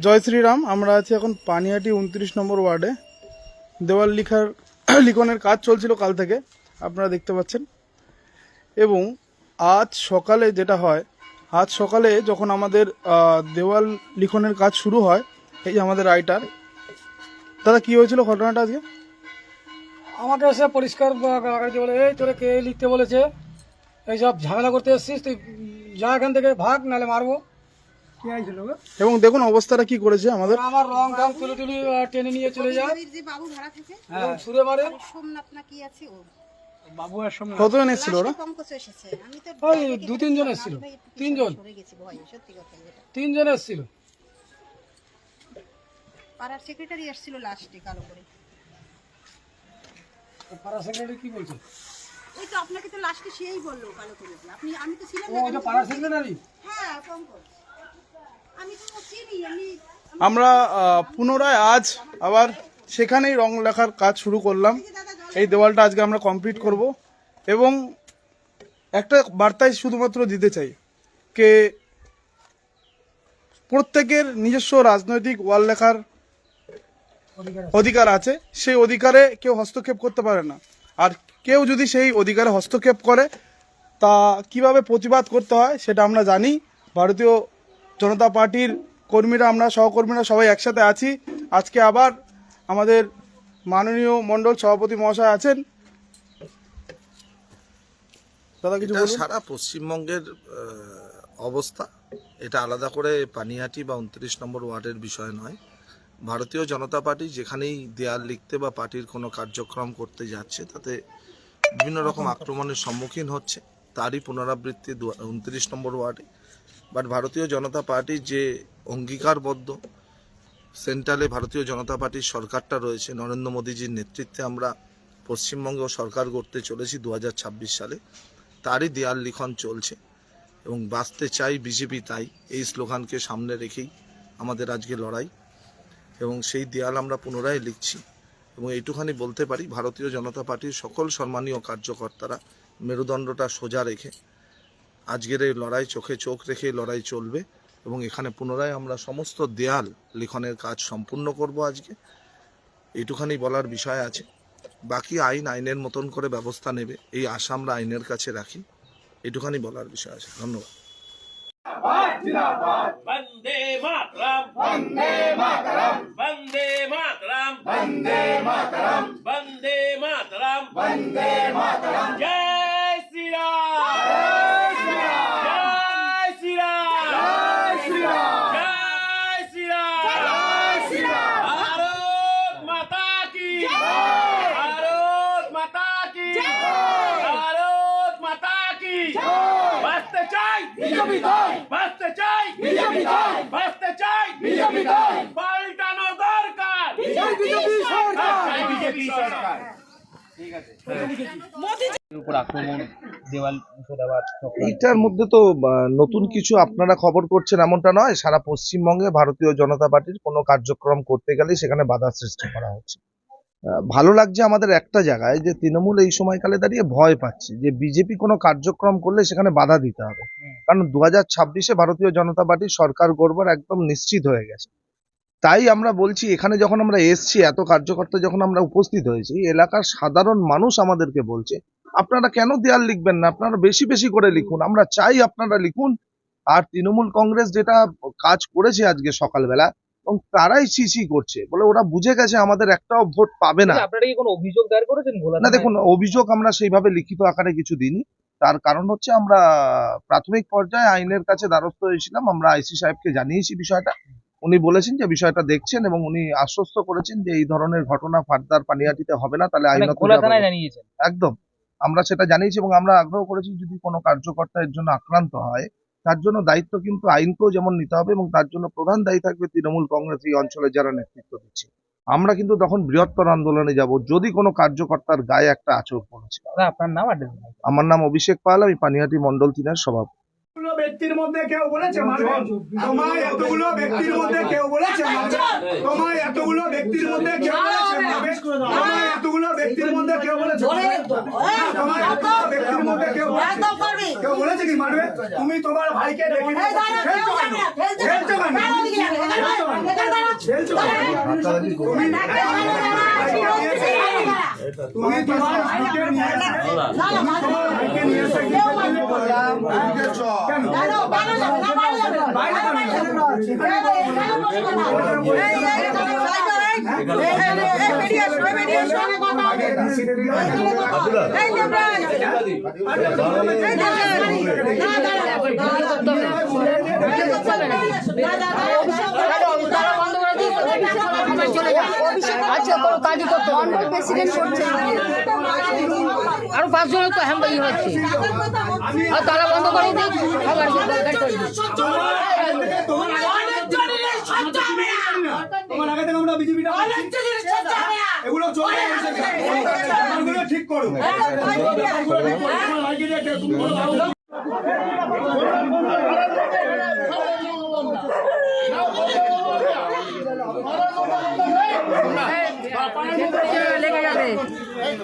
জয় শ্রীরাম। আমরা আছি এখন পানিহাটি 29 নম্বর ওয়ার্ডে। দেওয়াল লিখনের কাজ চলছিল কাল থেকে, আপনারা দেখতে পাচ্ছেন। এবং আজ সকালে যেটা হয়, আজ সকালে যখন আমাদের দেওয়াল লিখনের কাজ শুরু হয়, এই যে আমাদের রাইটার দাদা, কি হয়েছিল ঘটনাটা আজকে? আমাকে এসে পরিষ্কার কাগজে বলে, এই তোরে কে লিখতে বলেছে, এইসব ঝামেলা করতে এসেছিস, তুই যা এখান থেকে ভাগ, নাহলে মারবো। কি হয়েছিল? এবং দেখুন অবস্থাটা কি করেছে আমাদের। আমার রং টং তুলে তুলি টেনে নিয়ে চলে যায়, যে বাবু ভাড়া থাকে এবং ছুঁড়ে মারে। সোমনাথ না কি আছে ও বাবু আর সামনে কতজন এসেছিল ওরা? পঙ্কজ এসেছে। আমি তো ওই 2-3 জন এসেছিল। 3 জন সরে গেছি ভয়, সত্যি কথা যেটা। 3 জন এসেছিল। পাড়ার সেক্রেটারি আসছিল লাস্টে কালো করে। পাড়া সেক্রেটারি কি বলছে? ওই তো আপনাকে তো লাস্টে সেই বললো কালো করে যে আপনি, আমি তো ছিলাম ও না। ওটা পাড়া সেক্রেটারি। হ্যাঁ পঙ্কজ, আমি তো চিনি। আমরা পুনরায় আজ আবার সেখানেই রং লেখার কাজ শুরু করলাম। এই দেওয়ালটা আজকে আমরা কমপ্লিট করব এবং একটা বার্তাই শুধুমাত্র দিতে চাই যে প্রত্যেকের নিজস্ব রাজনৈতিক ওয়াল লেখার অধিকার আছে, সেই অধিকারে কেউ হস্তক্ষেপ করতে পারে না। আর কেউ যদি সেই অধিকারে হস্তক্ষেপ করে, তা কিভাবে প্রতিবাদ করতে হয় সেটা আমরা জানি। ভারতীয় জনতা পার্টির কর্মীরা, আমরা সহকর্মীরা সবাই একসাথে আছি। আজকে আবার আমাদের মাননীয় মণ্ডল সভাপতি মহাশয় আছেন। দাদা কিছু বলুন। সারা পশ্চিমবঙ্গের অবস্থা, এটা আলাদা করে পানিহাটি বা 29 নম্বর ওয়ার্ডের বিষয় নয়। ভারতীয় জনতা পার্টি যেখানেই দেয়াল লিখতে বা পার্টির কোনো কার্যক্রম করতে যাচ্ছে, তাতে বিভিন্ন রকম আক্রমণের সম্মুখীন হচ্ছে। তারই পুনরাবৃত্তি 29 নম্বর ওয়ার্ডে। বাট ভারতীয় জনতা পার্টির যে অঙ্গীকারবদ্ধ, সেন্ট্রালে ভারতীয় জনতা পার্টির সরকারটা রয়েছে, নরেন্দ্র মোদীজির নেতৃত্বে আমরা পশ্চিমবঙ্গ সরকার করতে চলেছি 2026 সালে। তারই দেয়াল লিখন চলছে এবং বাঁচতে চাই বিজেপি তাই, এই স্লোগানকে সামনে রেখেই আমাদের আজকে লড়াই। এবং সেই দেয়াল আমরা পুনরায় লিখছি। এবং এইটুখানি বলতে পারি, ভারতীয় জনতা পার্টির সকল সম্মানীয় কার্যকর্তারা মেরুদণ্ডটা সোজা রেখে আজকের এই লড়াই, চোখে চোখ রেখে লড়াই চলবে। এবং এখানে পুনরায় আমরা সমস্ত দেয়াল লিখনের কাজ সম্পূর্ণ করব আজকে। এইটুখানি বলার বিষয় আছে। বাকি আইনের মতন করে ব্যবস্থা নেবে, এই আশা আমরা আইনের কাছে রাখি। এটুখানি বলার বিষয় আছে। ধন্যবাদ। वंदे मातरम वंदे मातरम वंदे मातरम वंदे मातरम वंदे मातरम वंदे मातरम जय श्री राम जय श्री राम जय श्री राम जय श्री राम जय श्री राम भारत माता की भारत माता की भारत माता की बसते चाय बीजेपी बसते चाय बीजेपी बसते चाय बीजेपी পাল্টানো দরকার বিজেপি সরকার বিজেপি সরকার। ঠিক আছে, মোদিজির উপর আক্রমণ, দেওয়াল মুছে দেওয়ার এইটার মধ্যে তো নতুন কিছু আপনারা খবর করছেন এমনটা নয়। সারা পশ্চিমবঙ্গে ভারতীয় জনতা পার্টির কোনো কার্যক্রম করতে গেলে সেখানে বাধা সৃষ্টি করা হচ্ছে। ভালো লাগছে আমাদের একটা জায়গায়, যে তৃণমূল এই সময়কালে দাঁড়িয়ে ভয় পাচ্ছে যে বিজেপি কোনো কার্যক্রম করলে সেখানে বাধা দিতে হবে। কারণ 2026-এ ভারতীয় জনতা পার্টির সরকার গড়বার একদম নিশ্চিত হয়ে গেছে। তাই আমরা বলছি, এখানে যখন আমরা এসছি, এত কার্যকর্তা যখন আমরা উপস্থিত হয়েছি, এলাকার সাধারণ মানুষ আমাদেরকে বলছে আপনারা কেন দেয়াল লিখবেন না, আপনারা বেশি বেশি করে লিখুন, আমরা চাই আপনারা লিখুন। আর তৃণমূল কংগ্রেস যেটা কাজ করেছে আজকে সকালবেলা, এবং তারাই সিসি করছে বলে ওরা বুঝে গেছে আমাদের একটাও ভোট পাবে না। আপনারা কি কোনো অভিযোগ দায়ের করেছেন? না দেখুন, অভিযোগ আমরা সেইভাবে লিখিত আকারে কিছু দিইনি। তার কারণ হচ্ছে আমরা প্রাথমিক পর্যায়ে আইনের কাছে দ্বারস্থ হয়েছিলাম। আমরা আইসি সাহেবকে জানিয়েছি বিষয়টা। উনি বলেছেন যে বিষয়টা দেখছেন এবং উনি আশ্বস্ত করেছেন যে এই ধরনের ঘটনা ফার্দার পানিহাটিতে হবে না। তাহলে আইনত জানিয়েছেন একদম আমরা সেটা জানিয়েছি এবং আমরা আগ্রহ করেছি যদি কোনো কার্যকর্তা এর জন্য আক্রান্ত হয়, তার জন্য দায়িত্ব কিন্তু আইনকেও যেমন নিতে হবে এবং তার জন্য প্রধান দায়ী থাকবে তৃণমূল কংগ্রেস এই অঞ্চলে যারা নেতৃত্ব দিচ্ছে। আমরা কিন্তু তখন বৃহত্তর আন্দোলনে যাব যদি কোনো কার্যকর্তার গায়ে একটা আঁচড় পড়েছে। আপনার নাম? আমার নাম অভিষেক পাল, আমি পানিহাটি মন্ডল 3-এর সভাপতি। ব্যক্তির মধ্যে কেউ বলেছে তোমায় এতগুলো ব্যক্তির মধ্যে কেউ বলেছে তোমায় এতগুলো ব্যক্তির মধ্যে কেউ বলেছে তোমায় এতগুলো ব্যক্তির মধ্যে কেউ বলেছে তোমায় এতগুলো ব্যক্তির মধ্যে কেউ বলেছে কি মারবে? তুমি তোমার ভাইকে ডেকে নিয়ে ফেলছো কেন? ফেলছো কেন? ফেলছো কেন? তুমি তোমার ভাইকে নিয়ে এসে কেন? আরো 5 জনের তো হ্যাম্বাই হচ্ছে আর তালা বন্ধ করে দিই খাবার তোমার আগে থেকে আমরা বিজেপিটা এগুলো চলে এগুলো ঠিক করো। লেগে যাবে এই